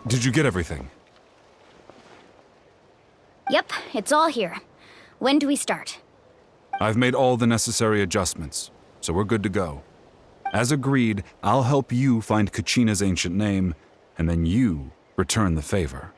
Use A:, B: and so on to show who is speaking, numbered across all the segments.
A: Did you get everything?
B: Yep, it's all here. When do we start?
A: I've made all the necessary adjustments, so we're good to go. As agreed, I'll help you find Kachina's ancient name, and then you return the favor.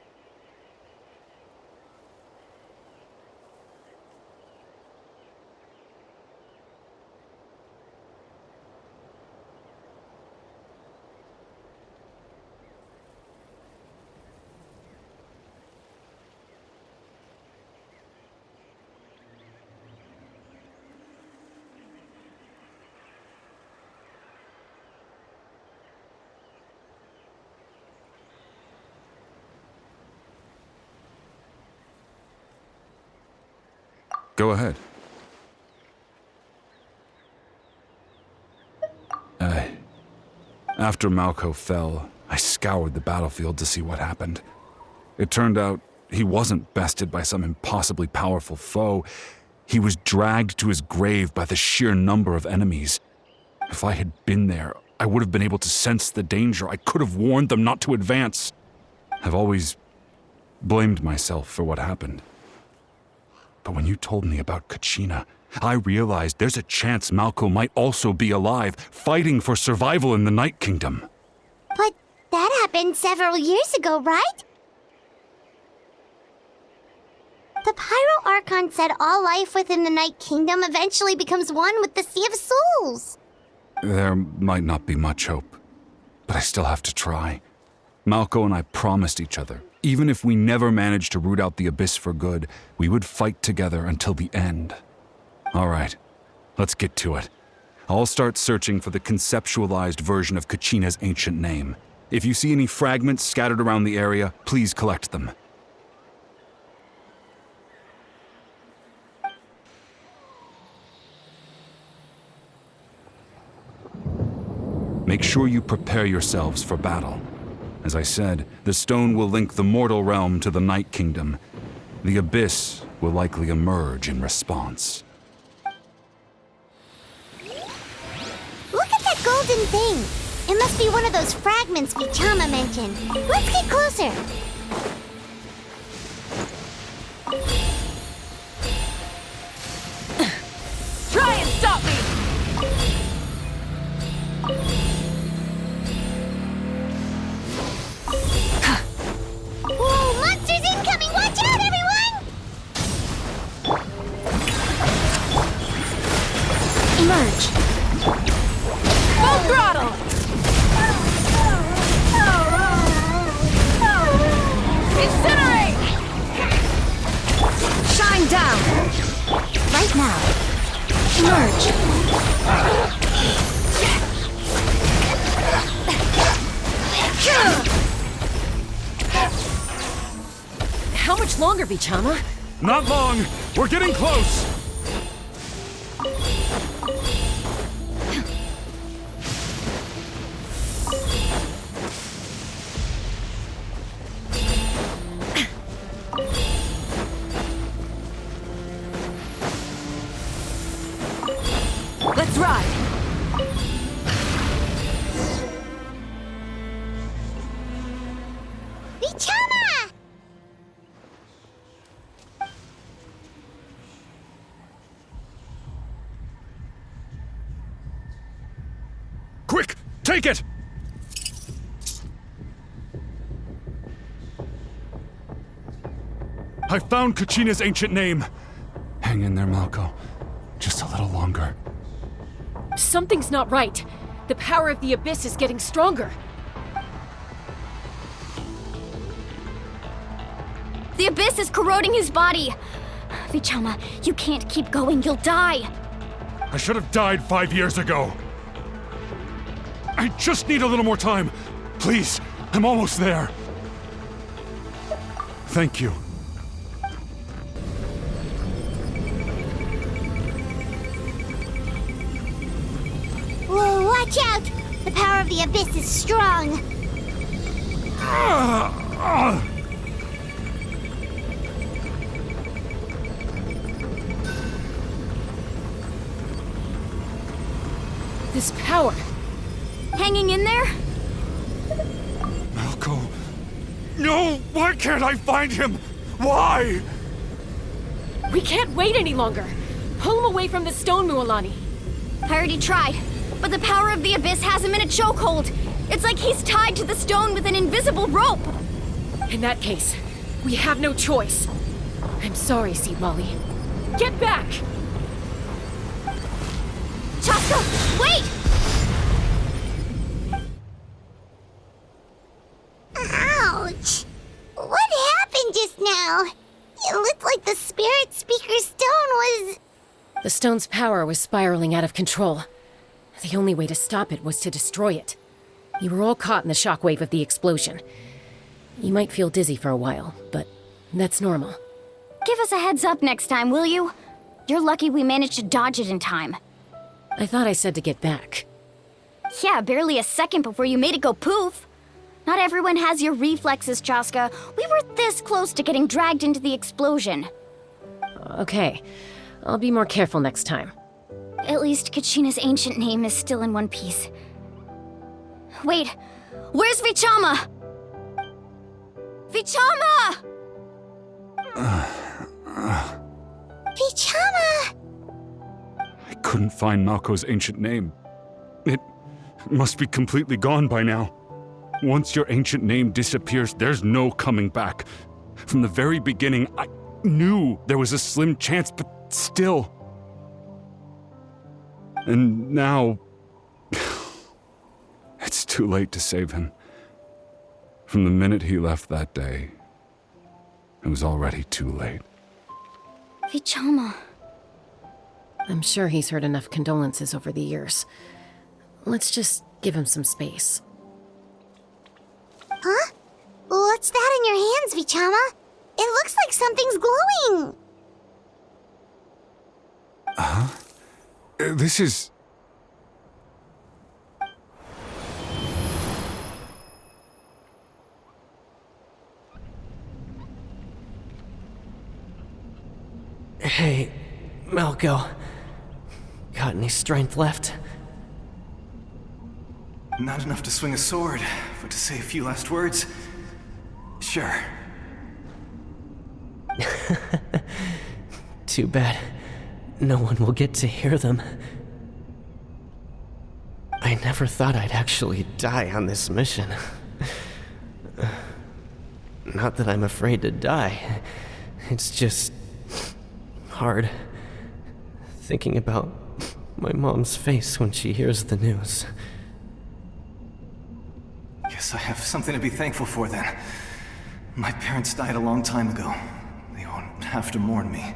A: Go ahead. After Malko fell, I scoured the battlefield to see what happened. It turned out he wasn't bested by some impossibly powerful foe. He was dragged to his grave by the sheer number of enemies. If I had been there, I would have been able to sense the danger. I could have warned them not to advance. I've always blamed myself for what happened. But when you told me about Kachina, I realized there's a chance Malko might also be alive, fighting for survival in the Night Kingdom.
C: But that happened several years ago, right? The Pyro Archon said all life within the Night Kingdom eventually becomes one with the Sea of Souls.
A: There might not be much hope, but I still have to try. Malko and I promised each other, even if we never managed to root out the Abyss for good, we would fight together until the end. All right, let's get to it. I'll start searching for the conceptualized version of Kachina's ancient name. If you see any fragments scattered around the area, please collect them. Make sure you prepare yourselves for battle. As I said, the stone will link the mortal realm to the Night Kingdom. The Abyss will likely emerge in response.
C: Look at that golden thing. It must be one of those fragments Vichama mentioned. Let's get closer.
D: Try and stop me!
C: Whoa, monsters incoming! Watch out, everyone!
B: Emerge.
D: Full throttle! Incinerate!
B: Shine down. Right now. Emerge.
D: How much longer, Vichama?
A: Not long! We're getting close!
D: Let's ride!
C: Vichama!
A: Quick! Take it! I found Kachina's ancient name. Hang in there, Malko. Just a little longer.
D: Something's not right. The power of the Abyss is getting stronger.
B: The Abyss is corroding his body. Vichama, you can't keep going. You'll die.
A: I should have died 5 years ago. I just need a little more time. Please, I'm almost there. Thank you.
C: Whoa, watch out! The power of the Abyss is strong.
D: This power.
B: Hanging in there?
A: Malco. No! Why can't I find him? Why?
D: We can't wait any longer. Pull him away from the stone, Mualani.
B: I already tried, but the power of the Abyss has him in a chokehold. It's like he's tied to the stone with an invisible rope.
D: In that case, we have no choice. I'm sorry, Seed Molly. Get back!
B: Chaska, wait!
C: Ouch! What happened just now? It looked like the Spirit Speaker's stone was...
D: The stone's power was spiraling out of control. The only way to stop it was to destroy it. You were all caught in the shockwave of the explosion. You might feel dizzy for a while, but that's normal.
B: Give us a heads up next time, will you? You're lucky we managed to dodge it in time.
D: I thought I said to get back.
B: Yeah, barely a second before you made it go poof. Not everyone has your reflexes, Chaska. We were this close to getting dragged into the explosion.
D: Okay, I'll be more careful next time.
B: At least Kachina's ancient name is still in one piece. Wait, where's Vichama? Vichama!
C: Vichama!
A: I couldn't find Malco's ancient name. It must be completely gone by now. Once your ancient name disappears, there's no coming back. From the very beginning, I knew there was a slim chance, but still. And now... it's too late to save him. From the minute he left that day, it was already too late.
B: Vichama.
D: I'm sure he's heard enough condolences over the years. Let's just give him some space.
C: Huh? What's that in your hands, Vichama? It looks like something's glowing!
A: This is...
E: Hey, Malco. Got any strength left?
F: Not enough to swing a sword, but to say a few last words? Sure.
E: Too bad. No one will get to hear them. I never thought I'd actually die on this mission. Not that I'm afraid to die. It's just... hard. Thinking about my mom's face when she hears the news.
F: Guess I have something to be thankful for then. My parents died a long time ago. They won't have to mourn me.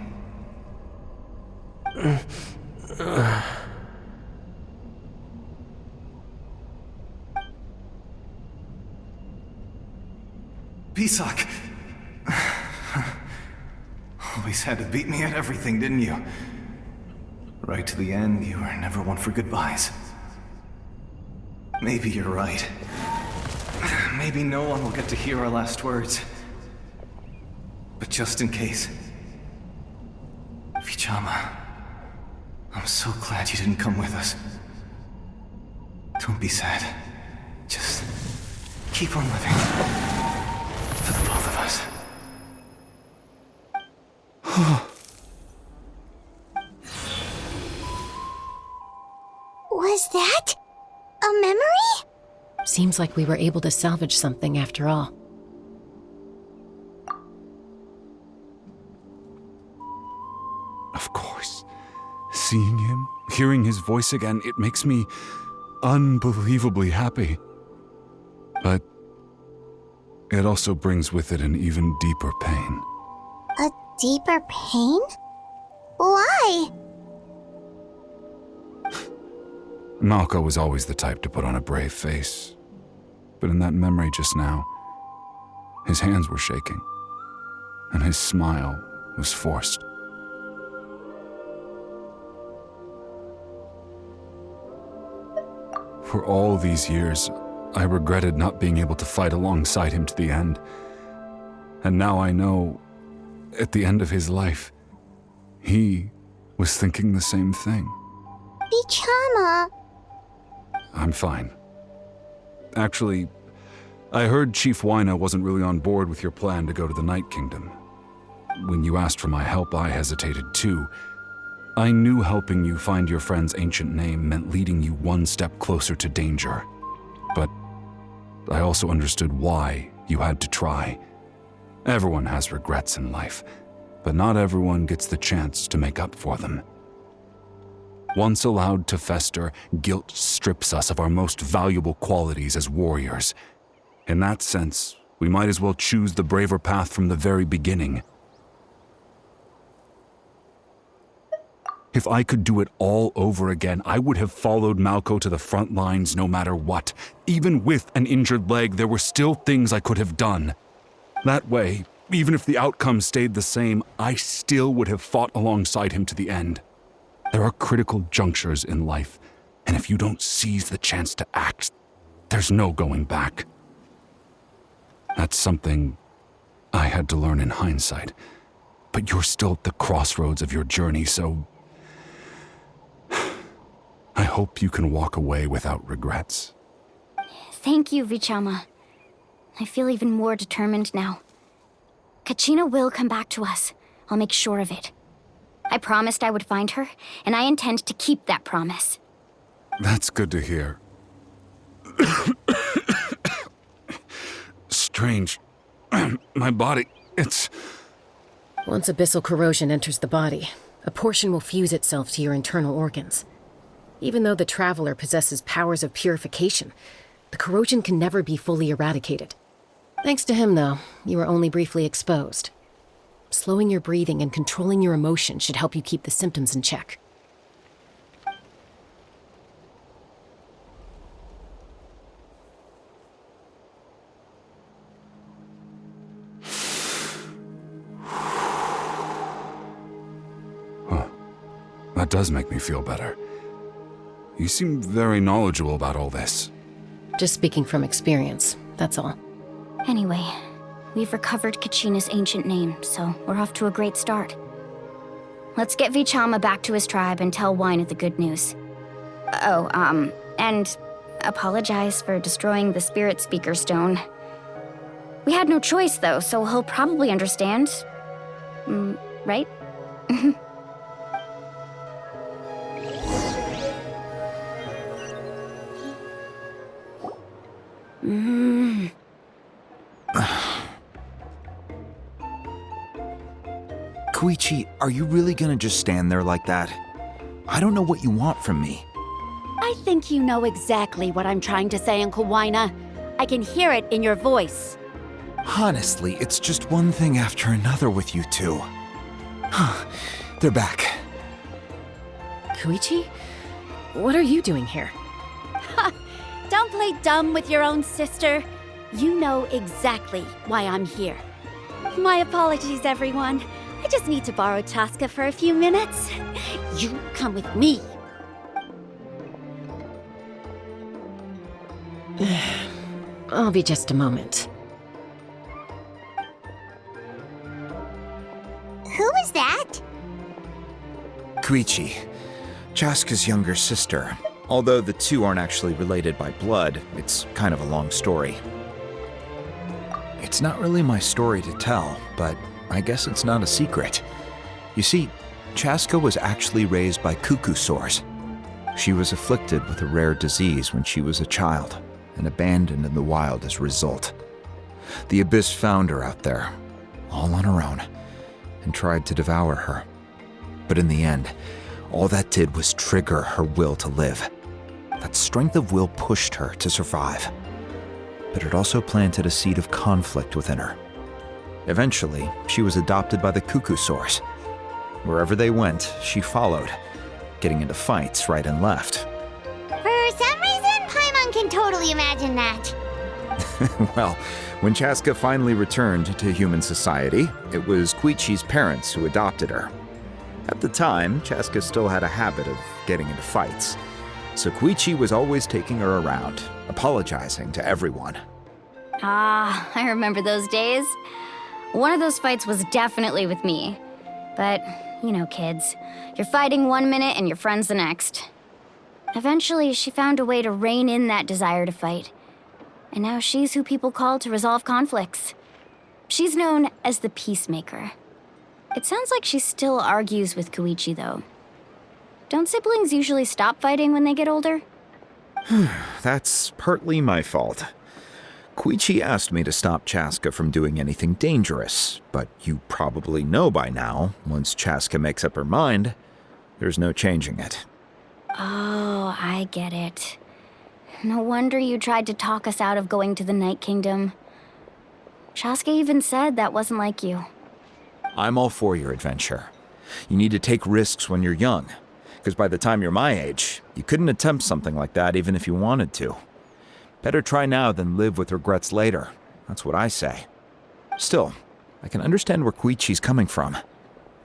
F: Pisak! Always had to beat me at everything, didn't you? Right to the end, you were never one for goodbyes. Maybe you're right. Maybe no one will get to hear our last words. But just in case... Vichama, I'm so glad you didn't come with us. Don't be sad. Just keep on living. For the both of us.
C: Was that a memory?
D: Seems like we were able to salvage something after all.
A: Of course. Seeing him, hearing his voice again, it makes me unbelievably happy. But it also brings with it an even deeper pain.
C: A deeper pain? Why?
A: Malco was always the type to put on a brave face. But in that memory just now, his hands were shaking, and his smile was forced. For all these years, I regretted not being able to fight alongside him to the end. And now I know, at the end of his life, he was thinking the same thing.
C: Vichama.
A: I'm fine. Actually, I heard Chief Wyna wasn't really on board with your plan to go to the Night Kingdom. When you asked for my help, I hesitated too. I knew helping you find your friend's ancient name meant leading you one step closer to danger. But I also understood why you had to try. Everyone has regrets in life, but not everyone gets the chance to make up for them. Once allowed to fester, guilt strips us of our most valuable qualities as warriors. In that sense, we might as well choose the braver path from the very beginning. If I could do it all over again, I would have followed Malco to the front lines no matter what. Even with an injured leg, there were still things I could have done. That way, even if the outcome stayed the same, I still would have fought alongside him to the end. There are critical junctures in life, and if you don't seize the chance to act, there's no going back. That's something I had to learn in hindsight, but you're still at the crossroads of your journey, so I hope you can walk away without regrets.
B: Thank you, Vichama. I feel even more determined now. Kachina will come back to us. I'll make sure of it. I promised I would find her, and I intend to keep that promise.
A: That's good to hear. Strange. My body, it's...
D: Once abyssal corrosion enters the body, a portion will fuse itself to your internal organs. Even though the Traveler possesses powers of purification, the corrosion can never be fully eradicated. Thanks to him, though, you were only briefly exposed. Slowing your breathing and controlling your emotions should help you keep the symptoms in check.
A: That does make me feel better. You seem very knowledgeable about all this.
D: Just speaking from experience, that's all.
B: Anyway, we've recovered Kachina's ancient name, so we're off to a great start. Let's get Vichama back to his tribe and tell Wyna the good news. And apologize for destroying the Spirit Speaker Stone. We had no choice, though, so he'll probably understand. Right?
G: Koichi, are you really gonna just stand there like that? I don't know what you want from me.
H: I think you know exactly what I'm trying to say, Uncle Wyna. I can hear it in your voice.
G: Honestly, it's just one thing after another with you two. They're back.
D: Koichi? What are you doing here?
H: Don't play dumb with your own sister. You know exactly why I'm here. My apologies, everyone. I just need to borrow Chaska for a few minutes. You come with me.
D: I'll be just a moment.
C: Who is that?
G: Koichi, Chaska's younger sister. Although the two aren't actually related by blood, it's kind of a long story. It's not really my story to tell, but I guess it's not a secret. You see, Chaska was actually raised by cuckoo sores. She was afflicted with a rare disease when she was a child and abandoned in the wild as a result. The Abyss found her out there, all on her own, and tried to devour her. But in the end, all that did was trigger her will to live. That strength of will pushed her to survive. But it also planted a seed of conflict within her. Eventually, she was adopted by the cuckoo sores. Wherever they went, she followed, getting into fights right and left.
C: For some reason, Paimon can totally imagine that.
G: Well, when Chaska finally returned to human society, it was Koichi's parents who adopted her. At the time, Chaska still had a habit of getting into fights, so Koichi was always taking her around, apologizing to everyone.
B: Ah, I remember those days. One of those fights was definitely with me. But, you know, kids. You're fighting one minute and your friend's the next. Eventually, she found a way to rein in that desire to fight. And now she's who people call to resolve conflicts. She's known as the Peacemaker. It sounds like she still argues with Koichi, though. Don't siblings usually stop fighting when they get older?
G: That's partly my fault. Koichi asked me to stop Chaska from doing anything dangerous, but you probably know by now, once Chaska makes up her mind, there's no changing it.
B: Oh, I get it. No wonder you tried to talk us out of going to the Night Kingdom. Chaska even said that wasn't like you.
G: I'm all for your adventure. You need to take risks when you're young, because by the time you're my age, you couldn't attempt something like that even if you wanted to. Better try now than live with regrets later. That's what I say. Still, I can understand where Koichi's coming from.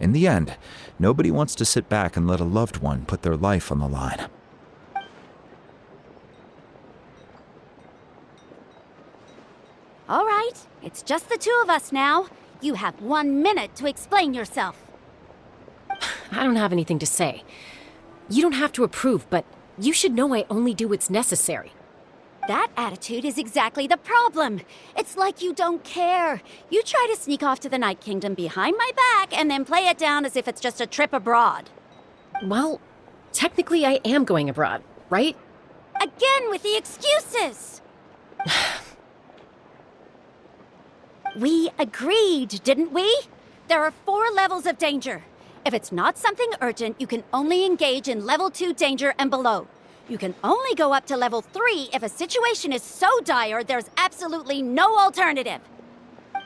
G: In the end, nobody wants to sit back and let a loved one put their life on the line.
H: All right, it's just the two of us now. You have 1 minute to explain yourself.
D: I don't have anything to say. You don't have to approve, but you should know I only do what's necessary.
H: That attitude is exactly the problem. It's like you don't care. You try to sneak off to the Night Kingdom behind my back and then play it down as if it's just a trip abroad.
D: Well, technically I am going abroad, right?
H: Again with the excuses! We agreed, didn't we? There are 4 levels of danger. If it's not something urgent, you can only engage in level 2 danger and below. You can only go up to level 3 if a situation is so dire there's absolutely no alternative.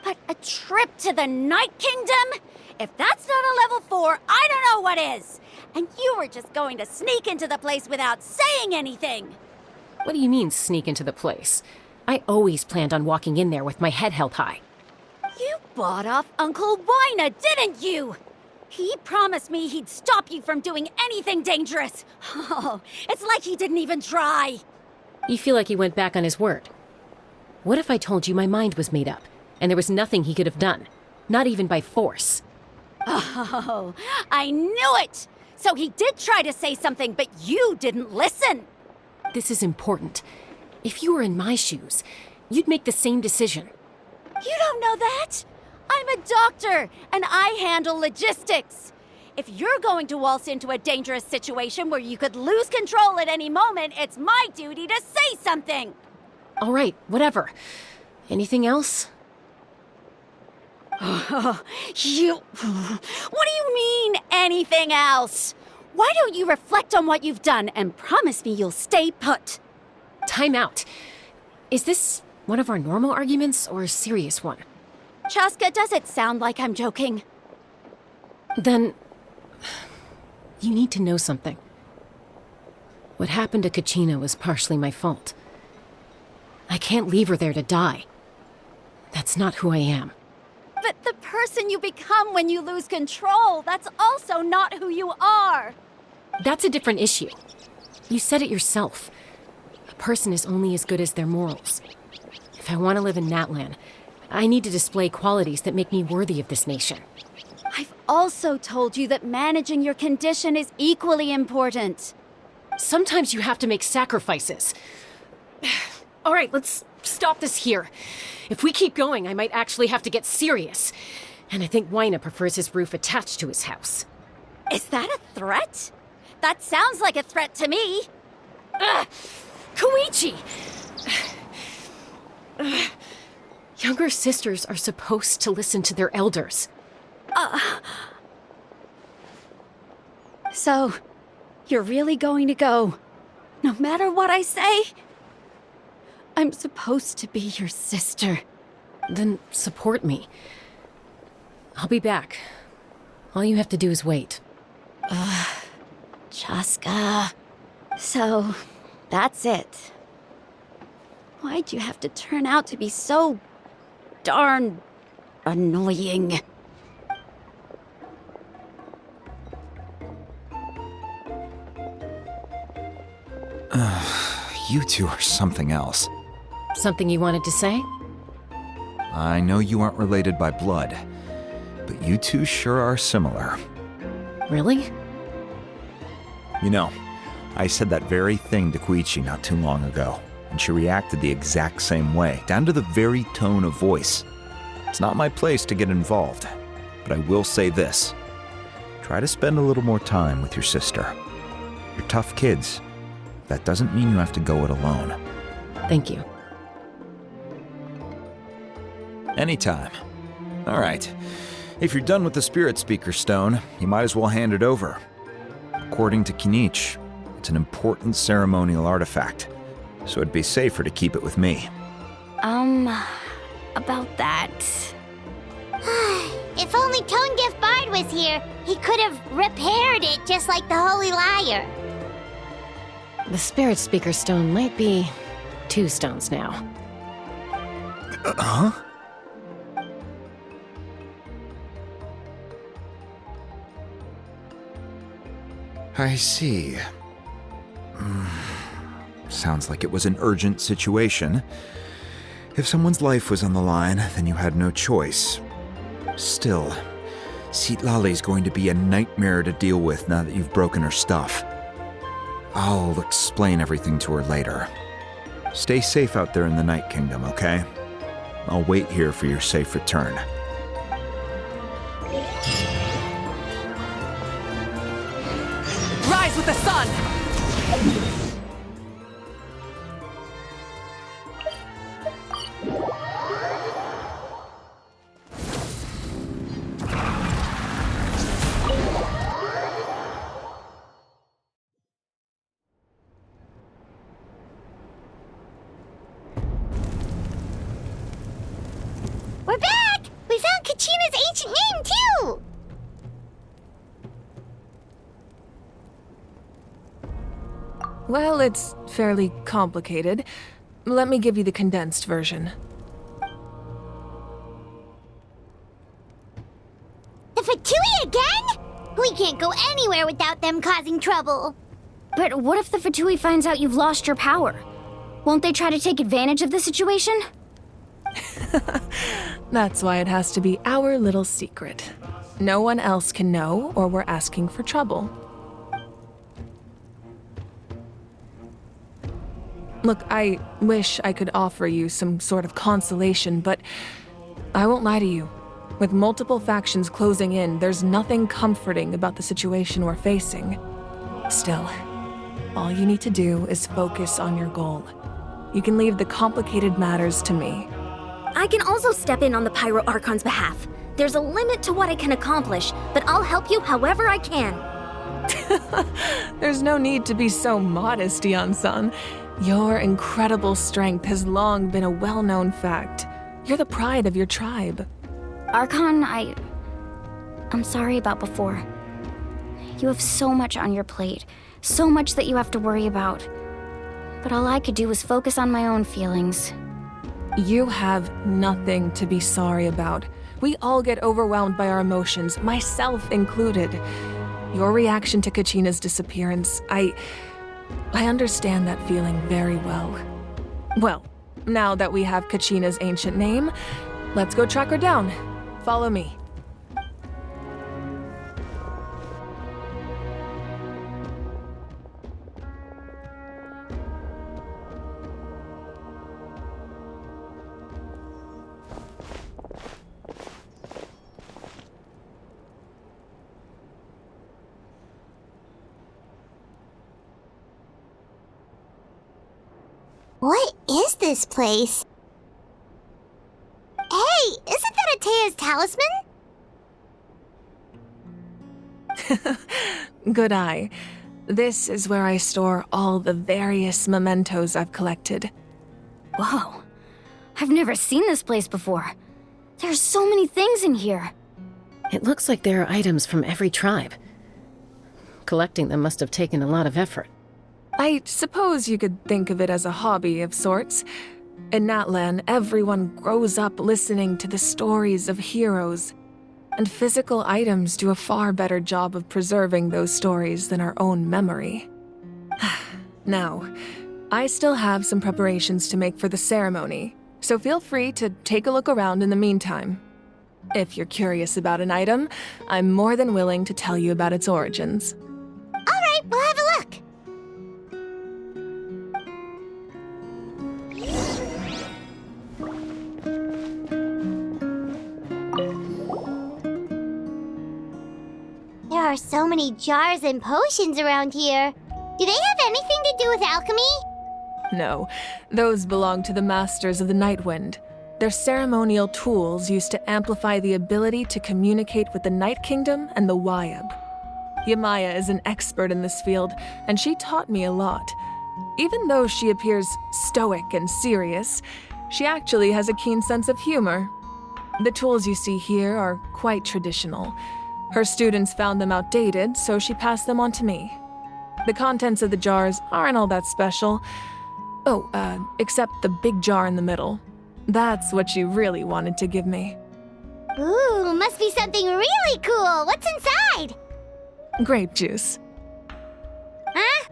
H: But a trip to the Night Kingdom? If that's not a level 4, I don't know what is. And you were just going to sneak into the place without saying anything.
D: What do you mean, sneak into the place? I always planned on walking in there with my head held high.
H: You bought off Uncle Wina, didn't you? He promised me he'd stop you from doing anything dangerous. Oh, it's like he didn't even try.
D: You feel like he went back on his word. What if I told you my mind was made up, and there was nothing he could have done? Not even by force.
H: Oh, I knew it! So he did try to say something, but you didn't listen.
D: This is important. If you were in my shoes, you'd make the same decision.
H: You don't know that? I'm a doctor, and I handle logistics. If you're going to waltz into a dangerous situation where you could lose control at any moment, it's my duty to say something.
D: All right, whatever. Anything else?
H: What do you mean, anything else? Why don't you reflect on what you've done and promise me you'll stay put?
D: Time out. Is this one of our normal arguments or a serious one?
H: Chaska, does it sound like I'm joking?
D: Then, you need to know something. What happened to Kachina was partially my fault. I can't leave her there to die. That's not who I am.
H: But the person you become when you lose control, that's also not who you are.
D: That's a different issue. You said it yourself. A person is only as good as their morals. If I want to live in Natlan, I need to display qualities that make me worthy of this nation.
H: I've also told you that managing your condition is equally important.
D: Sometimes you have to make sacrifices. All right, let's stop this here. If we keep going, I might actually have to get serious. And I think Wina prefers his roof attached to his house.
H: Is that a threat? That sounds like a threat to me.
D: Koichi! Younger sisters are supposed to listen to their elders.
H: So, you're really going to go, no matter what I say? I'm supposed to be your sister.
D: Then support me. I'll be back. All you have to do is wait.
H: Chaska. So, that's it. Why'd you have to turn out to be so darn annoying?
G: You two are something else.
D: Something you wanted to say?
G: I know you aren't related by blood, but you two sure are similar.
D: Really?
G: You know, I said that very thing to Koichi not too long ago. and she reacted the exact same way, down to the very tone of voice. It's not my place to get involved, but I will say this. Try to spend a little more time with your sister. You're tough kids. That doesn't mean you have to go it alone.
D: Thank you.
G: Anytime. All right. If you're done with the Spirit Speaker Stone, you might as well hand it over. According to Kinich, it's an important ceremonial artifact, so it'd be safer to keep it with me.
B: About that.
C: If only Tone-Gift Bard was here, he could have repaired it just like the Holy Liar.
D: The Spirit Speaker Stone might be 2 stones now.
G: Huh? I see. Sounds like it was an urgent situation. If someone's life was on the line, then you had no choice. Still, Citlali's going to be a nightmare to deal with now that you've broken her stuff. I'll explain everything to her later. Stay safe out there in the Night Kingdom, okay? I'll wait here for your safe return.
I: Rise with the sun!
C: We're back! We found Kachina's ancient name, too!
I: Well, it's fairly complicated. Let me give you the condensed version.
C: The Fatui again? We can't go anywhere without them causing trouble.
B: But what if the Fatui finds out you've lost your power? Won't they try to take advantage of the situation?
I: That's why it has to be our little secret. No one else can know, or we're asking for trouble. Look, I wish I could offer you some sort of consolation, but I won't lie to you. With multiple factions closing in, there's nothing comforting about the situation we're facing. Still, all you need to do is focus on your goal. You can leave the complicated matters to me.
B: I can also step in on the Pyro Archon's behalf. There's a limit to what I can accomplish, but I'll help you however I can.
I: There's no need to be so modest, Yan-san. Your incredible strength has long been a well-known fact. You're the pride of your tribe.
B: Archon, I'm sorry about before. You have so much on your plate, so much that you have to worry about. But all I could do was focus on my own feelings.
I: You have nothing to be sorry about. We all get overwhelmed by our emotions, myself included. Your reaction to Kachina's disappearance, I understand that feeling very well. Well, now that we have Kachina's ancient name, let's go track her down. Follow me.
C: What is this place? Hey, isn't that Atea's talisman?
I: Good eye. This is where I store all the various mementos I've collected.
B: Whoa. I've never seen this place before. There's so many things in here.
D: It looks like there are items from every tribe. Collecting them must have taken a lot of effort.
I: I suppose you could think of it as a hobby of sorts. In Natlan, everyone grows up listening to the stories of heroes, and physical items do a far better job of preserving those stories than our own memory. Now, I still have some preparations to make for the ceremony, so feel free to take a look around in the meantime. If you're curious about an item, I'm more than willing to tell you about its origins.
C: All right, we'll have a look. many jars and potions around here. Do they have anything to do with alchemy?
I: No, those belong to the Masters of the Nightwind. They're ceremonial tools used to amplify the ability to communicate with the Night Kingdom and the Wyab. Yamaya is an expert in this field, and she taught me a lot. Even though she appears stoic and serious, she actually has a keen sense of humor. The tools you see here are quite traditional. Her students found them outdated, so she passed them on to me. The contents of the jars aren't all that special. Oh, except the big jar in the middle. That's what she really wanted to give me.
C: Ooh, must be something really cool. What's inside?
I: Grape juice.
C: Huh?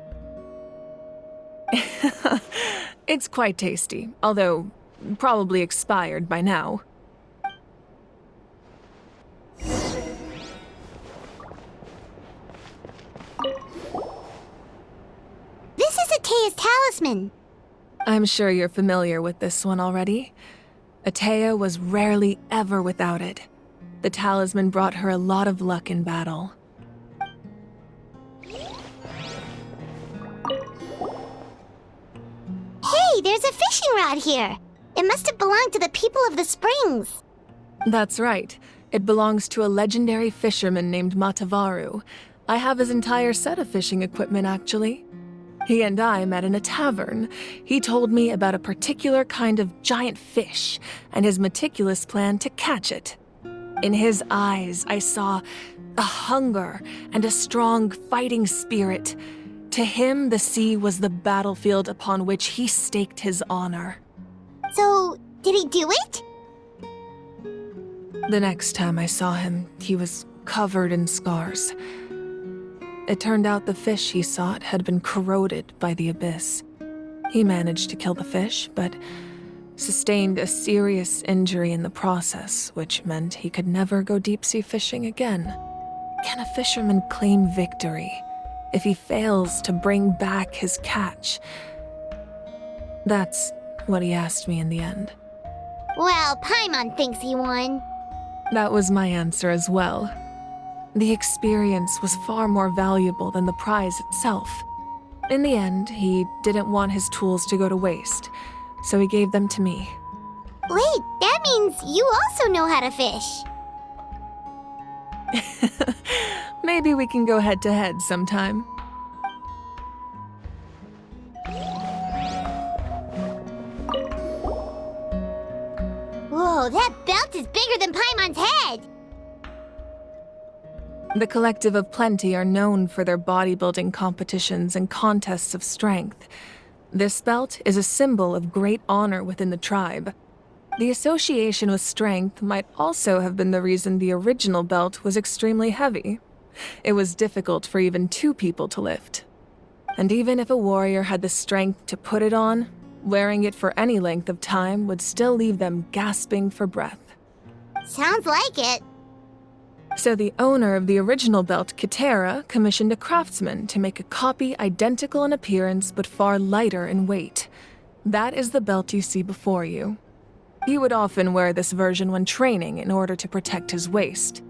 I: It's quite tasty, although probably expired by now.
C: This is Atea's talisman.
I: I'm sure you're familiar with this one already. Atea was rarely ever without it. The talisman brought her a lot of luck in battle.
C: Hey, there's a fishing rod here. It must have belonged to the people of the springs.
I: That's right. It belongs to a legendary fisherman named Matavaru. I have his entire set of fishing equipment, actually. He and I met in a tavern. He told me about a particular kind of giant fish and his meticulous plan to catch it. In his eyes, I saw a hunger and a strong fighting spirit. To him, the sea was the battlefield upon which he staked his honor.
C: So, did he do it?
I: The next time I saw him, he was covered in scars. It turned out the fish he sought had been corroded by the abyss. He managed to kill the fish, but sustained a serious injury in the process, which meant he could never go deep-sea fishing again. Can a fisherman claim victory if he fails to bring back his catch? That's what he asked me in the end.
C: Well, Paimon thinks he won.
I: That was my answer as well. The experience was far more valuable than the prize itself. In the end, he didn't want his tools to go to waste, so he gave them to me.
C: Wait, that means you also know how to fish.
I: Maybe we can go head-to-head sometime.
C: Whoa, that belt is bigger than Paimon's head!
I: The Collective of Plenty are known for their bodybuilding competitions and contests of strength. This belt is a symbol of great honor within the tribe. The association with strength might also have been the reason the original belt was extremely heavy. It was difficult for even two people to lift. And even if a warrior had the strength to put it on, wearing it for any length of time would still leave them gasping for breath.
C: Sounds like it.
I: So the owner of the original belt, Kitera, commissioned a craftsman to make a copy identical in appearance but far lighter in weight. That is the belt you see before you. He would often wear this version when training in order to protect his waist.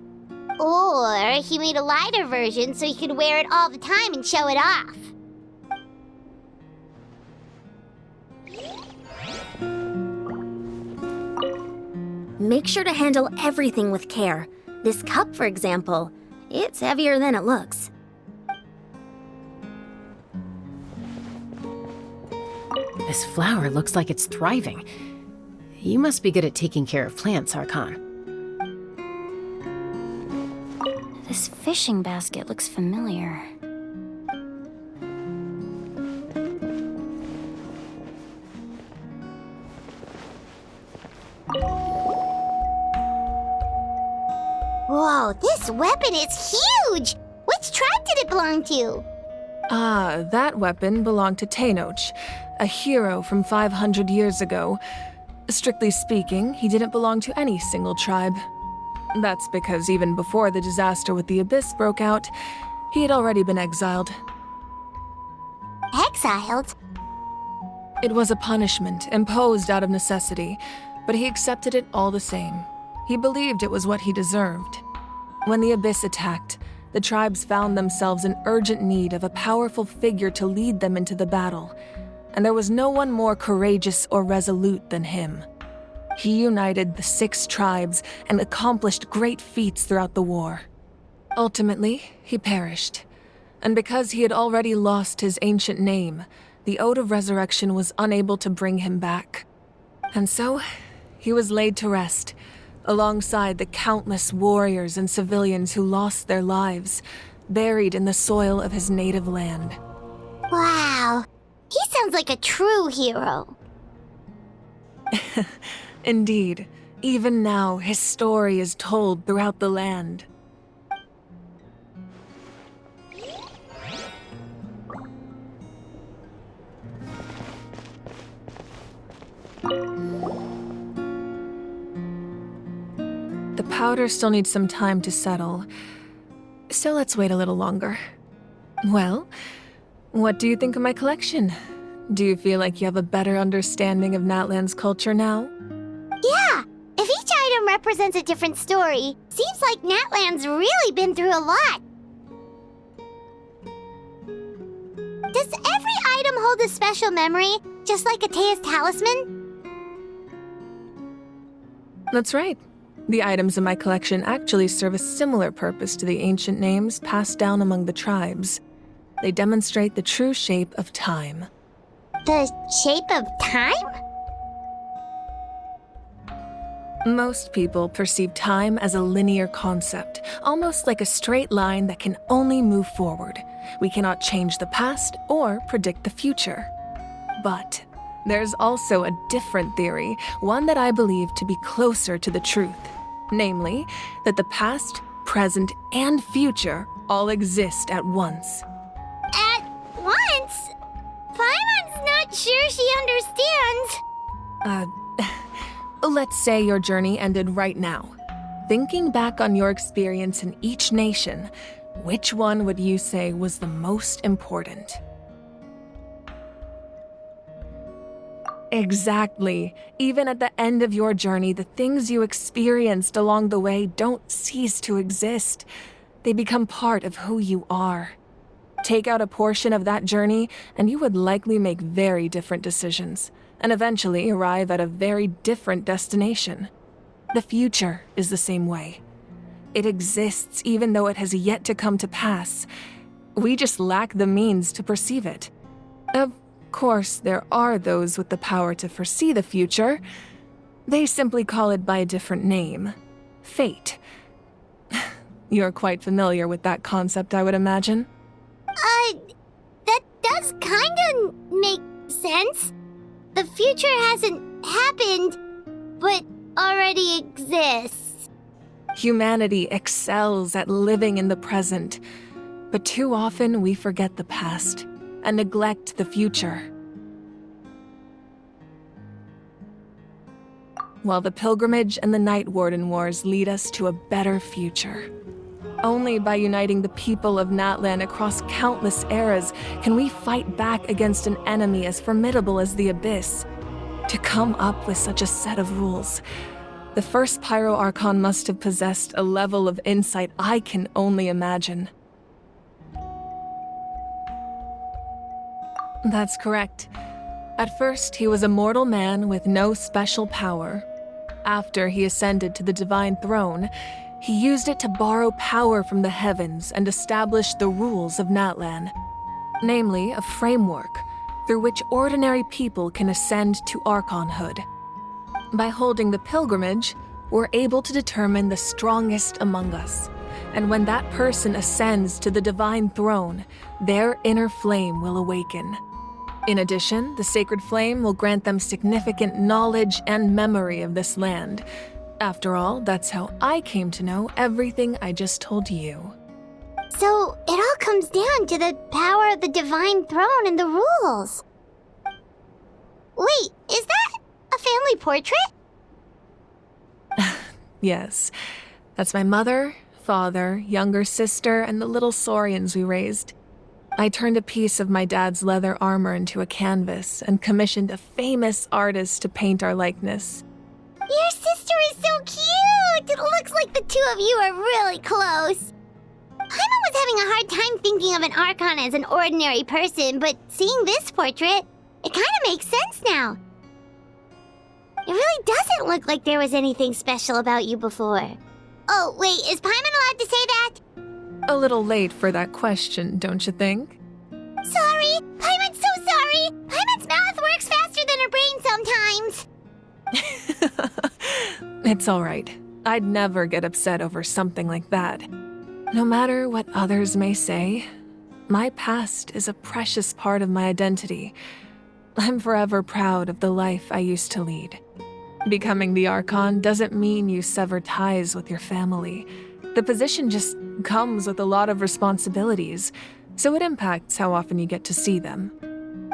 C: Or he made a lighter version so he could wear it all the time and show it off.
B: Make sure to handle everything with care. This cup, for example, it's heavier than it looks.
D: This flower looks like it's thriving. You must be good at taking care of plants, Archon.
B: This fishing basket looks familiar.
C: Whoa, this weapon is huge! Which tribe did it belong to?
I: Ah, that weapon belonged to Tenoch, a hero from 500 years ago. Strictly speaking, he didn't belong to any single tribe. That's because even before the disaster with the Abyss broke out, he had already been exiled.
C: Exiled?
I: It was a punishment imposed out of necessity, but he accepted it all the same. He believed it was what he deserved. When the Abyss attacked, the tribes found themselves in urgent need of a powerful figure to lead them into the battle, and there was no one more courageous or resolute than him. He united the 6 tribes and accomplished great feats throughout the war. Ultimately, he perished, and because he had already lost his ancient name, the Ode of Resurrection was unable to bring him back. And so, he was laid to rest, alongside the countless warriors and civilians who lost their lives, buried in the soil of his native land.
C: Wow, he sounds like a true hero.
I: Indeed, even now his story is told throughout the land. The powder still needs some time to settle, so let's wait a little longer. Well, what do you think of my collection? Do you feel like you have a better understanding of Natlan's culture now?
C: Yeah, if each item represents a different story, seems like Natlan's really been through a lot. Does every item hold a special memory, just like Atea's talisman?
I: That's right. The items in my collection actually serve a similar purpose to the ancient names passed down among the tribes. They demonstrate the true shape of time.
C: The shape of time?
I: Most people perceive time as a linear concept, almost like a straight line that can only move forward. We cannot change the past or predict the future. But there's also a different theory, one that I believe to be closer to the truth. Namely, that the past, present, and future all exist at once.
C: At once? Paimon's not sure she understands.
I: Let's say your journey ended right now. Thinking back on your experience in each nation, which one would you say was the most important? Exactly. Even at the end of your journey, the things you experienced along the way don't cease to exist. They become part of who you are. Take out a portion of that journey, and you would likely make very different decisions, and eventually arrive at a very different destination. The future is the same way. It exists even though it has yet to come to pass. We just lack the means to perceive it. Of course, there are those with the power to foresee the future. They simply call it by a different name. Fate. You're quite familiar with that concept, I would imagine.
C: That does kinda make sense. The future hasn't happened, but already exists.
I: Humanity excels at living in the present, but too often we forget the past and neglect the future. While the pilgrimage and the Night Warden Wars lead us to a better future. Only by uniting the people of Natlan across countless eras can we fight back against an enemy as formidable as the Abyss. To come up with such a set of rules, the first Pyro Archon must have possessed a level of insight I can only imagine. That's correct. At first, he was a mortal man with no special power. After he ascended to the Divine Throne, he used it to borrow power from the heavens and establish the rules of Natlan, namely a framework through which ordinary people can ascend to Archonhood. By holding the pilgrimage, we're able to determine the strongest among us, and when that person ascends to the Divine Throne, their inner flame will awaken. In addition, the sacred flame will grant them significant knowledge and memory of this land. After all, that's how I came to know everything I just told you.
C: So, it all comes down to the power of the Divine Throne and the rules. Wait, is that a family portrait?
I: Yes, that's my mother, father, younger sister, and the little saurians we raised. I turned a piece of my dad's leather armor into a canvas and commissioned a famous artist to paint our likeness.
C: Your sister is so cute! It looks like the two of you are really close. Paimon was having a hard time thinking of an Archon as an ordinary person, but seeing this portrait, it kind of makes sense now. It really doesn't look like there was anything special about you before. Oh, wait, is Paimon allowed to say that?
I: A little late for that question, don't you think?
C: Sorry! Paimon's so sorry! Paimon's mouth works faster than her brain sometimes!
I: It's all right. I'd never get upset over something like that. No matter what others may say, my past is a precious part of my identity. I'm forever proud of the life I used to lead. Becoming the Archon doesn't mean you sever ties with your family. The position just comes with a lot of responsibilities, so it impacts how often you get to see them.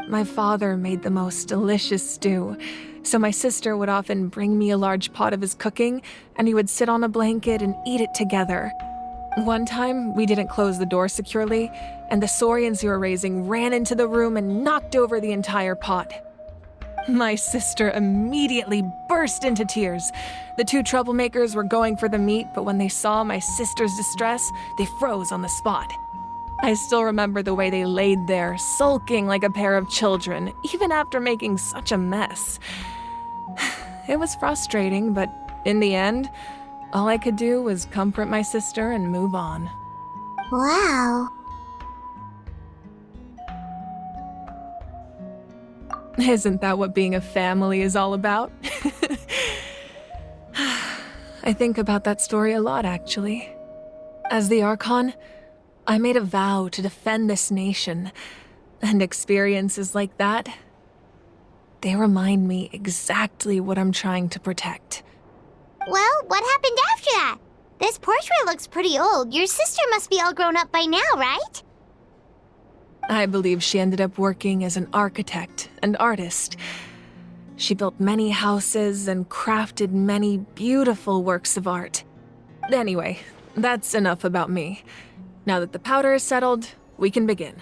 I: My father made the most delicious stew, so my sister would often bring me a large pot of his cooking, and we would sit on a blanket and eat it together. One time, we didn't close the door securely, and the Saurians you were raising ran into the room and knocked over the entire pot. My sister immediately burst into tears. The two troublemakers were going for the meat, but when they saw my sister's distress, they froze on the spot. I still remember the way they laid there, sulking like a pair of children, even after making such a mess. It was frustrating, but in the end, all I could do was comfort my sister and move on.
C: Wow.
I: Isn't that what being a family is all about? I think about that story a lot, actually. As the Archon, I made a vow to defend this nation, and experiences like that, they remind me exactly what I'm trying to protect.
C: Well, what happened after that? This portrait looks pretty old. Your sister must be all grown up by now, right?
I: I believe she ended up working as an architect and artist. She built many houses and crafted many beautiful works of art. Anyway, that's enough about me. Now that the powder is settled, we can begin.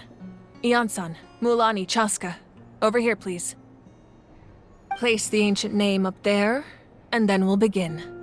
I: Ian-san, Mulani, Chaska, over here, please. Place the ancient name up there, and then we'll begin.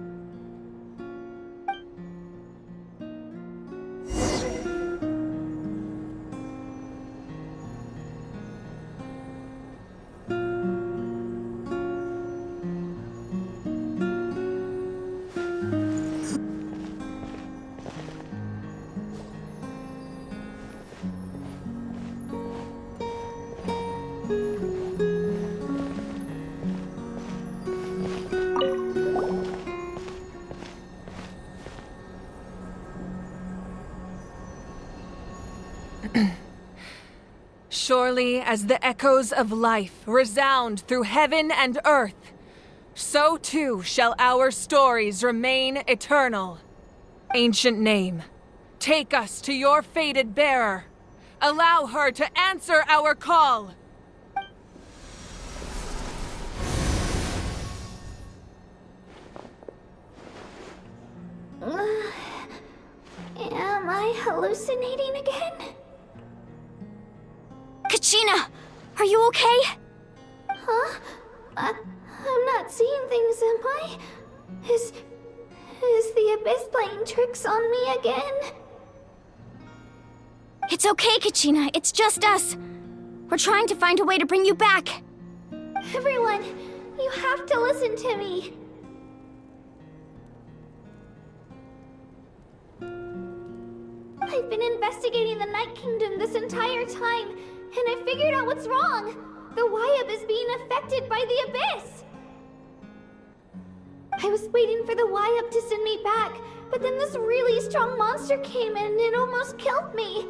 I: Surely as the echoes of life resound through heaven and earth, so too shall our stories remain eternal. Ancient name, take us to your fated bearer. Allow her to answer our call.
B: Am I hallucinating again? Kachina! Are you okay? Huh? I'm not seeing things, am I? Is the Abyss playing tricks on me again? It's okay, Kachina. It's just us. We're trying to find a way to bring you back. Everyone, you have to listen to me. I've been investigating the Night Kingdom this entire time, and I figured out what's wrong. The Wyab is being affected by the Abyss. I was waiting for the Wyab to send me back, but then this really strong monster came in and it almost killed me.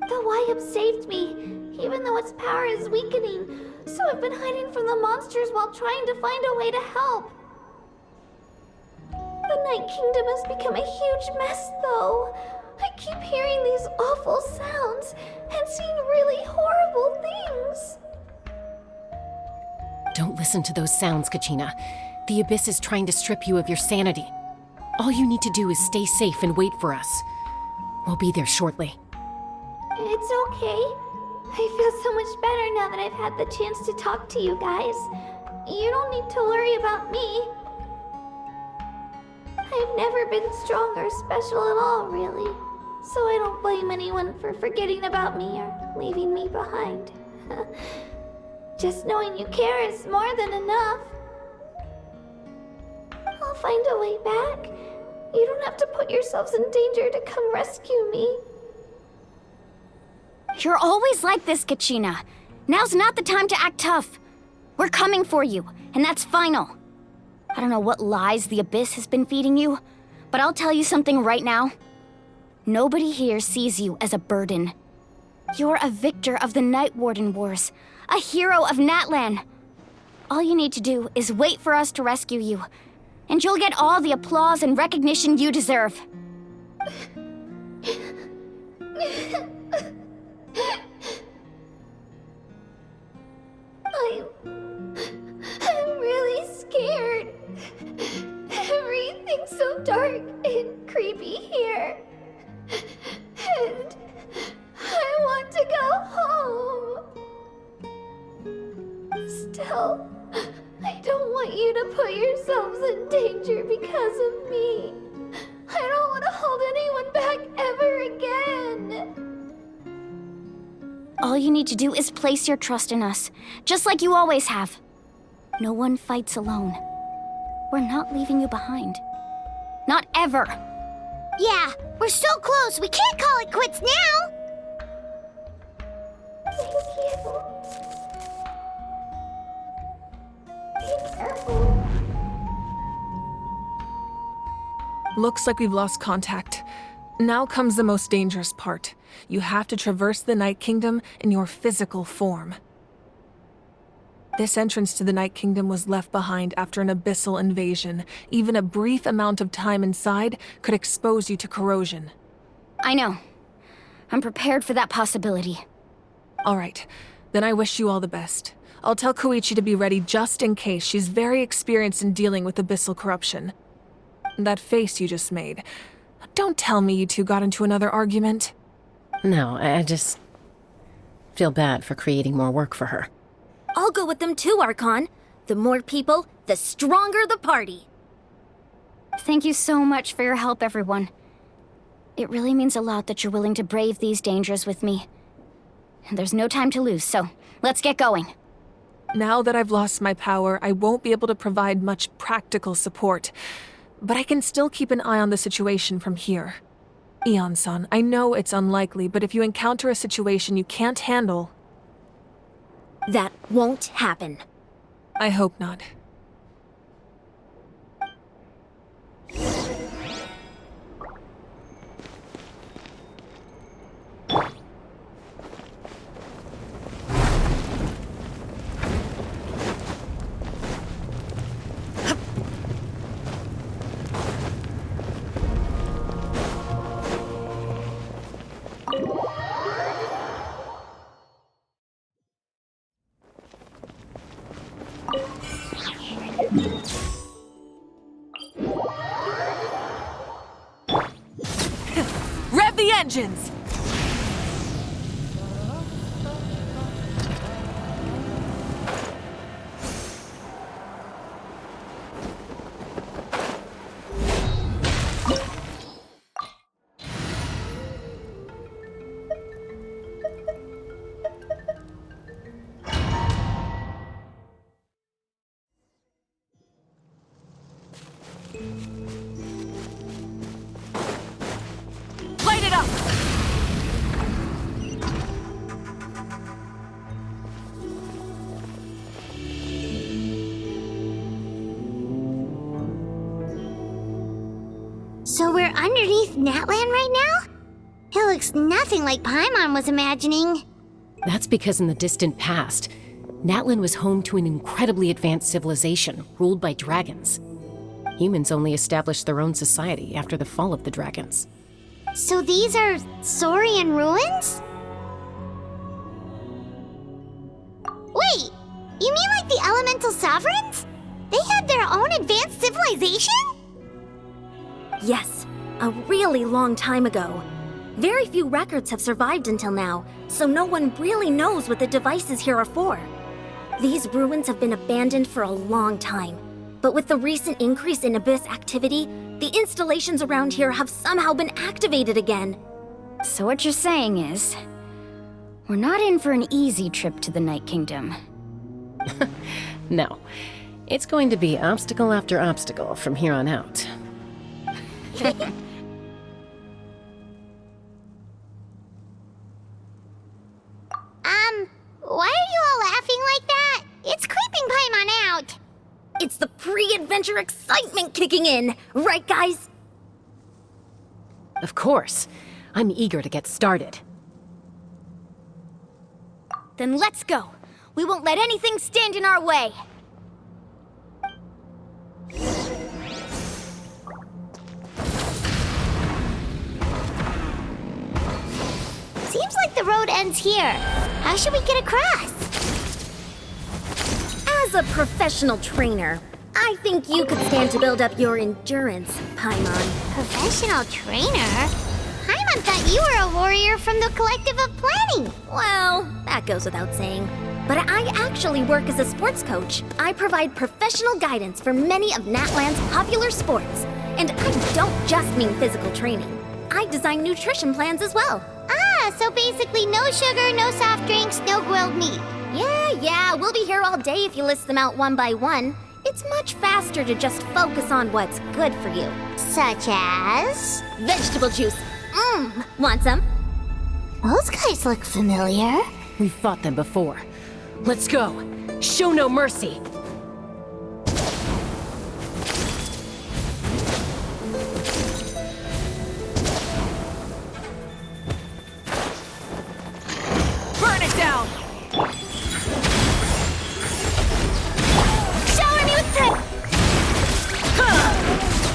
B: The Wyab saved me, even though its power is weakening, so I've been hiding from the monsters while trying to find a way to help. The Night Kingdom has become a huge mess, though. I keep hearing these awful sounds and seeing really horrible things.
D: Don't listen to those sounds, Kachina. The Abyss is trying to strip you of your sanity. All you need to do is stay safe and wait for us. We'll be there shortly.
B: It's okay. I feel so much better now that I've had the chance to talk to you guys. You don't need to worry about me.
J: I've never been strong or special at all, really. So I don't blame anyone for forgetting about me or leaving me behind. Just knowing you care is more than enough. I'll find a way back. You don't have to put yourselves in danger to come rescue me.
B: You're always like this, Kachina. Now's not the time to act tough. We're coming for you, and that's final. I don't know what lies the Abyss has been feeding you, but I'll tell you something right now. Nobody here sees you as a burden. You're a victor of the Night Warden Wars, a hero of Natlan. All you need to do is wait for us to rescue you, and you'll get all the applause and recognition you deserve.
J: I'm really scared. Everything's so dark and creepy here. And I want to go home. Still, I don't want you to put yourselves in danger because of me. I don't want to hold anyone back ever again.
B: All you need to do is place your trust in us, just like you always have. No one fights alone. We're not leaving you behind. Not ever.
C: Yeah, we're so close. We can't call it quits now.
J: Thank you. Be careful.
I: Looks like we've lost contact. Now comes the most dangerous part. You have to traverse the Night Kingdom in your physical form. This entrance to the Night Kingdom was left behind after an abyssal invasion. Even a brief amount of time inside could expose you to corrosion.
B: I know. I'm prepared for that possibility.
I: All right, then I wish you all the best. I'll tell Koichi to be ready just in case. She's very experienced in dealing with abyssal corruption. That face you just made. Don't tell me you two got into another argument.
D: No, I just feel bad for creating more work for her.
H: I'll go with them too, Archon. The more people, the stronger the party.
B: Thank you so much for your help, everyone. It really means a lot that you're willing to brave these dangers with me. And there's no time to lose, so let's get going.
I: Now that I've lost my power, I won't be able to provide much practical support. But I can still keep an eye on the situation from here. Eon-san, I know it's unlikely, but if you encounter a situation you can't handle...
H: That won't happen.
I: I hope not. Rev the engines! Light it up!
C: So we're underneath Natlan right now? It looks nothing like Paimon was imagining.
D: That's because in the distant past, Natlan was home to an incredibly advanced civilization ruled by dragons. Humans only established their own society after the fall of the dragons.
C: So these are Saurian ruins? Wait, you mean like the elemental sovereigns? They had their own advanced civilization?
H: Yes, a really long time ago. Very few records have survived until now, so no one really knows what the devices here are for. These ruins have been abandoned for a long time, but with the recent increase in Abyss activity, The installations around here have somehow been activated again.
B: So what you're saying is, we're not in for an easy trip to the Night Kingdom.
D: No. It's going to be obstacle after obstacle from here on out.
C: Why are you all laughing like that? It's creeping Paimon out.
H: It's the pre-adventure excitement kicking in, right guys?
D: Of course. I'm eager to get started.
B: Then let's go. We won't let anything stand in our way.
C: Seems like the road ends here. How should we get across?
H: As a professional trainer, I think you could stand to build up your endurance, Paimon.
C: Professional trainer? Paimon thought you were a warrior from the Collective of Planning.
H: Well, that goes without saying. But I actually work as a sports coach. I provide professional guidance for many of Natlan's popular sports. And I don't just mean physical training. I design nutrition plans as well.
C: Ah, so basically no sugar, no soft drinks, no grilled meat.
H: Yeah, we'll be here all day if you list them out one by one. It's much faster to just focus on what's good for you.
C: Such as?
H: Vegetable juice. Want some?
C: Those guys look familiar.
D: We've fought them before. Let's go. Show no mercy.
I: Burn it down!
H: Shower me with praise!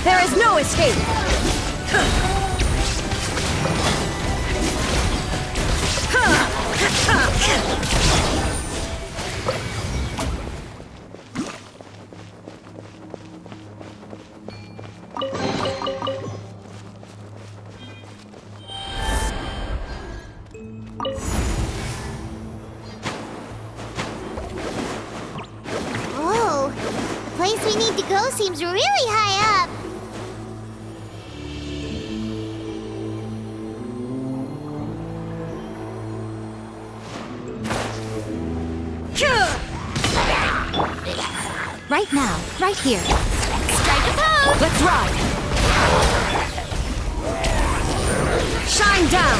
D: There is no escape!
C: Whoa, the place we need to go seems really high up.
H: Right now, right here.
C: Strike a pose!
D: Let's ride! Shine down!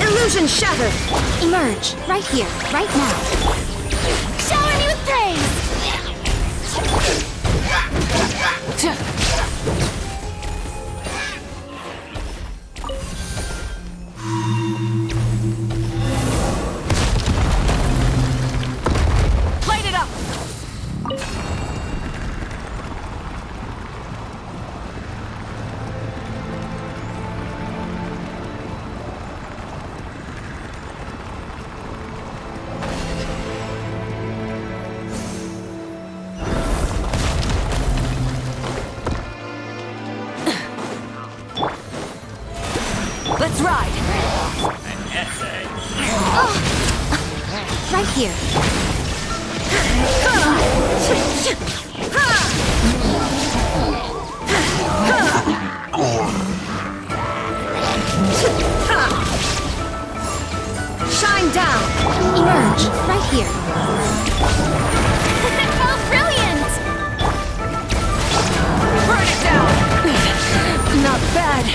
H: Illusion shattered! Emerge, right here, right now.
C: Shower me with praise!
I: Light it up!
D: Let's ride!
H: Right here.
D: Shine down!
H: Emerge, right here.
C: Oh, brilliant!
I: Burn it down!
D: Not bad!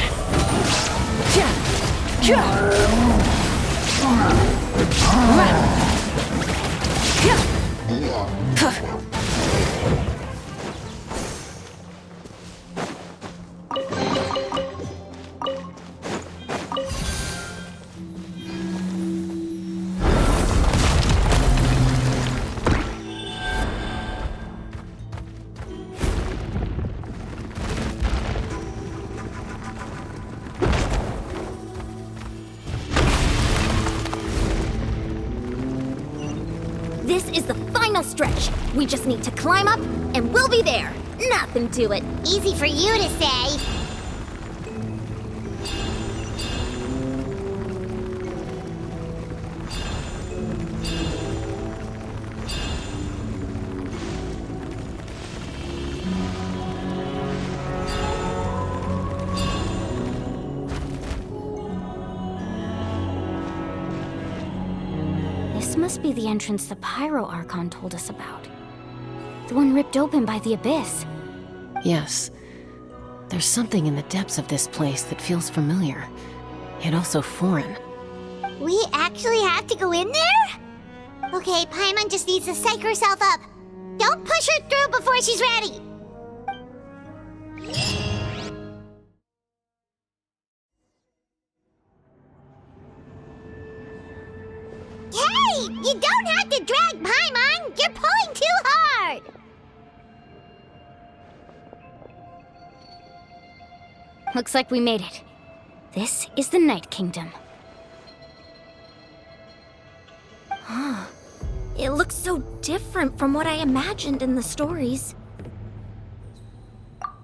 H: This is the final stretch. We just need to climb up, and we'll be there. Nothing to it.
C: Easy for you to say.
B: must be the entrance the Pyro Archon told us about. The one ripped open by the Abyss.
D: Yes. There's something in the depths of this place that feels familiar, yet also foreign.
C: We actually have to go in there? Okay, Paimon just needs to psych herself up. Don't push her through before she's ready. Hey! You don't have to drag Paimon! You're pulling too hard!
B: Looks like we made it. This is the Night Kingdom.
J: It looks so different from what I imagined in the stories.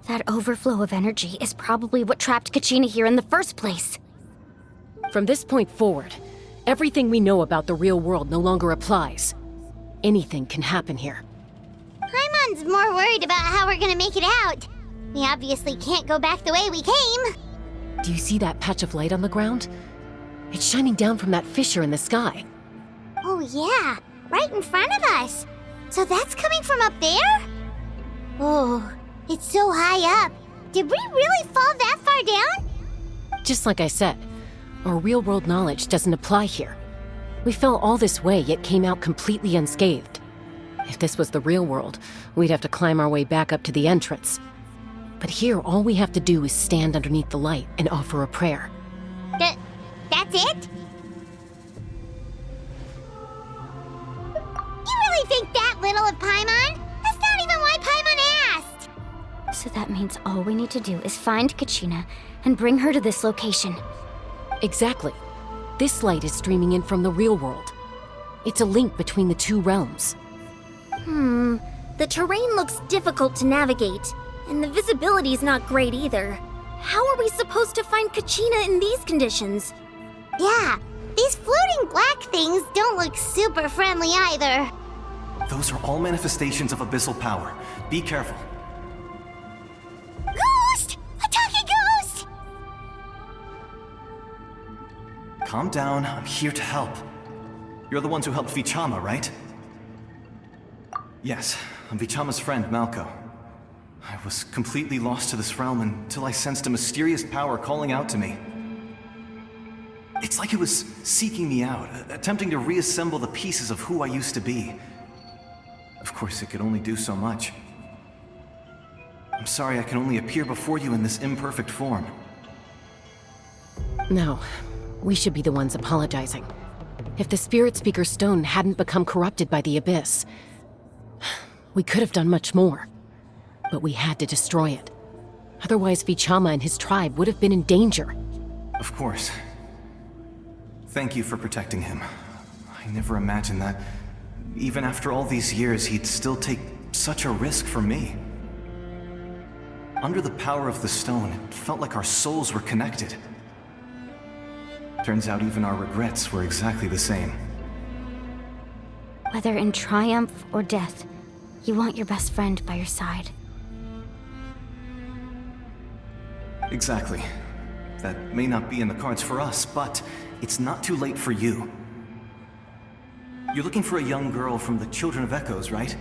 B: That overflow of energy is probably what trapped Kachina here in the first place.
D: From this point forward, everything we know about the real world no longer applies. Anything can happen here.
C: Paimon's more worried about how we're gonna make it out. We obviously can't go back the way we came.
D: Do you see that patch of light on the ground? It's shining down from that fissure in the sky.
C: Oh yeah, right in front of us. So that's coming from up there? Oh, it's so high up. Did we really fall that far down?
D: Just like I said, our real-world knowledge doesn't apply here. We fell all this way, yet came out completely unscathed. If this was the real world, we'd have to climb our way back up to the entrance. But here, all we have to do is stand underneath the light and offer a prayer.
C: That's it? You really think that little of Paimon? That's not even why Paimon asked!
B: So that means all we need to do is find Kachina and bring her to this location.
D: Exactly. This light is streaming in from the real world. It's a link between the two realms.
J: The terrain looks difficult to navigate, and the visibility's not great either. How are we supposed to find Kachina in these conditions?
C: Yeah, these floating black things don't look super friendly either.
F: Those are all manifestations of abyssal power. Be careful.
C: Ghost! A talking ghost!
F: Calm down, I'm here to help. You're the ones who helped Vichama, right? Yes, I'm Vichama's friend, Malko. I was completely lost to this realm until I sensed a mysterious power calling out to me. It's like it was seeking me out, attempting to reassemble the pieces of who I used to be. Of course, it could only do so much. I'm sorry I can only appear before you in this imperfect form.
D: No, we should be the ones apologizing. If the Spirit Speaker Stone hadn't become corrupted by the Abyss, we could have done much more. But we had to destroy it. Otherwise, Vichama and his tribe would have been in danger.
F: Of course. Thank you for protecting him. I never imagined that, even after all these years, he'd still take such a risk for me. Under the power of the stone, it felt like our souls were connected. Turns out even our regrets were exactly the same.
B: Whether in triumph or death, you want your best friend by your side.
F: Exactly. That may not be in the cards for us, but it's not too late for you. You're looking for a young girl from the Children of Echoes, right?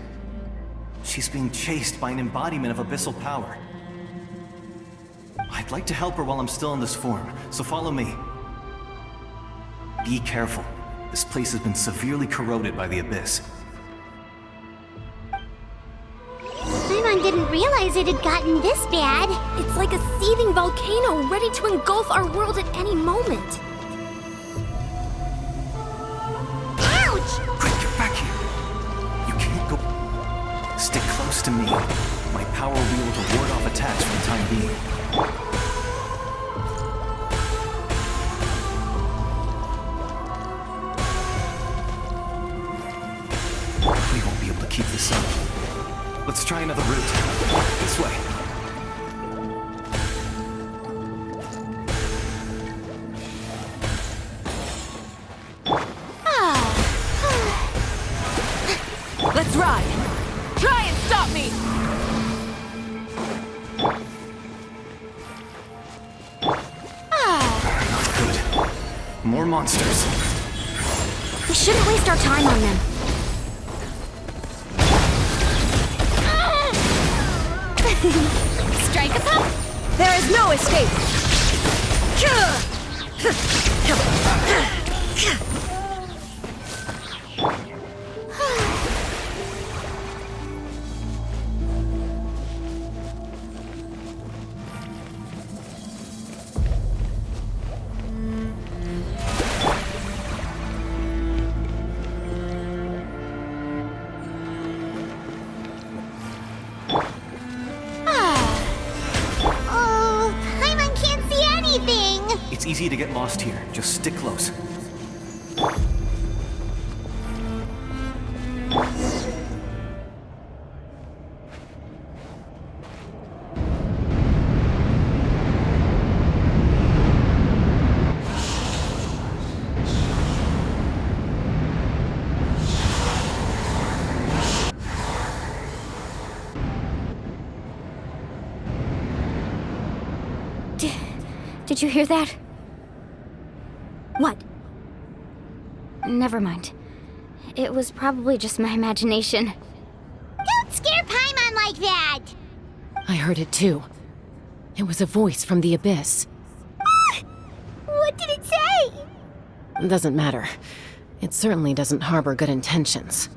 F: She's being chased by an embodiment of abyssal power. I'd like to help her while I'm still in this form, so follow me. Be careful. This place has been severely corroded by the Abyss.
C: Paimon didn't realize it had gotten this bad.
J: It's like a seething volcano ready to engulf our world at any moment.
C: Ouch!
F: Quick, get back here! You can't go... Stick close to me. My power will be able to ward off attacks for the time being. We won't be able to keep this up. Let's try another route. This way.
I: Let's ride! Try and stop me!
F: Not good. More monsters.
C: We
B: shouldn't waste our time on them.
H: Strike a pop! There is no escape!
C: Oh, Paimon can't see anything!
F: It's easy to get lost here. Just stick close.
B: Did you hear that?
H: What?
B: Never mind. It was probably just my imagination.
C: Don't scare Paimon like that!
D: I heard it too. It was a voice from the abyss.
C: What did it say?
D: Doesn't matter. It certainly doesn't harbor good intentions.